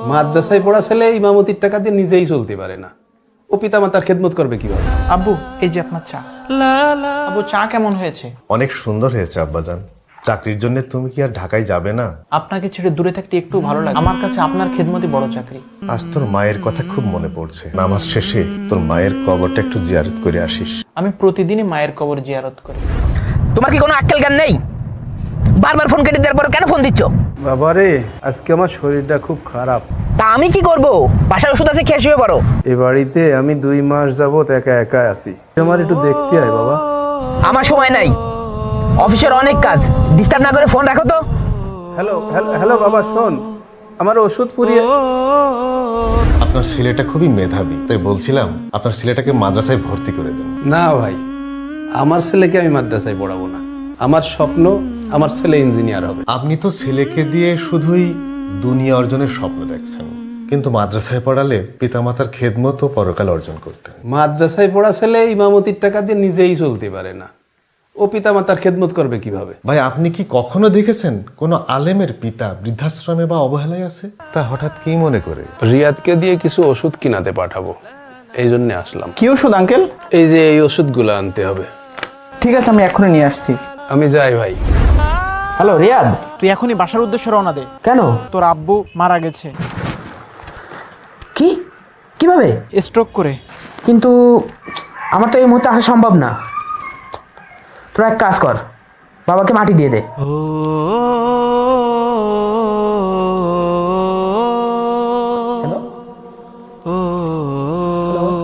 মাদ্রাসায় পড়া ছেলে ইমামতির টাকা দিয়ে নিজেই চলতে পারে না, ও পিতামাতার খেদমত করবে কিভাবে? আব্বু এই যে আপনার চা। আব্বু চা কেমন হয়েছে? অনেক সুন্দর হয়েছে আব্বাজান। চাকরির জন্য তুমি কি আর ঢাকায় যাবে না? আপনাকে ছেড়ে দূরে থাকতে একটু ভালো লাগে। আমার কাছে আপনার খেদমতই বড় চাকরি। আজ তোর মায়ের কথা খুব মনে পড়ছে। নামাজ শেষে তোর মায়ের কবরটা একটু জিয়ারত করে আসিস। আমি প্রতিদিনই মায়ের কবর জিয়ারত করি। তোমার কি কোনো আক্কেল জ্ঞান নেই? বারবার ফোন কেটে দেওয়ার পর কেন ফোন দিচ্ছ? বাবারে, আজকে আমার শরীরটা খুব খারাপ। তা আমি কি করব? বাসায় ওষুধ আছে, খেয়ে শুয়ে পড়ো। এ বাড়িতে আমি 2 মাস যাবত একা একা আছি। আমার একটু দেখতে আয় বাবা। আমার সময় নাই, অফিসের অনেক কাজ। ডিস্টার্ব না করে ফোন রাখো তো। হ্যালো হ্যালো বাবা, শোন, আমার ওষুধ পুরিয়ে। আপনার ছেলেটা খুবই মেধাবী, তাই বলছিলাম আপনার ছেলেটাকে মাদ্রাসায় ভর্তি করে দেন। না ভাই, আমার ছেলেকে আমি মাদ্রাসায় পড়াবো না। আমার স্বপ্ন আমার ছেলে ইঞ্জিনিয়ার হবে। আপনি তো ছেলেকে দিয়ে শুধুই দুনিয়া অর্জনের স্বপ্ন দেখছেন, কিন্তু মাদ্রাসায় পড়ালে পিতামাতার খেদমত ও পরকাল অর্জন করতেন। মাদ্রাসায় পড়া ছেলে ইমামতির টাকা দিয়ে নিজেই চলতে পারে না, ও পিতামাতার খেদমত করবে কিভাবে? ভাই, আপনি কি কখনো দেখেছেন কোনো আলেমের পিতা বৃদ্ধাশ্রমে বা অবহেলায় আছে? তা হঠাৎ কি মনে করে? রিয়াদকে দিয়ে কিছু ওষুধ কিনাতে পাঠাবো, এই জন্য আসলাম। কি ওষুধ আঙ্কেল? এই যে এই ওষুধগুলো আনতে হবে। ঠিক আছে, আমি এখনই নিয়ে আসছি। আমি যাই ভাই। হ্যালো রিয়াদ, তুই এখনই বাসার উদ্দেশ্যে রওনা দে। কেন? তোর আব্বু মারা গেছে কি? কিভাবে? স্ট্রোক করে। কিন্তু আমার তো এই মুহূর্তে আসা সম্ভব না। তোরা এক কাজ কর, বাবাকে মাটি দিয়ে দে।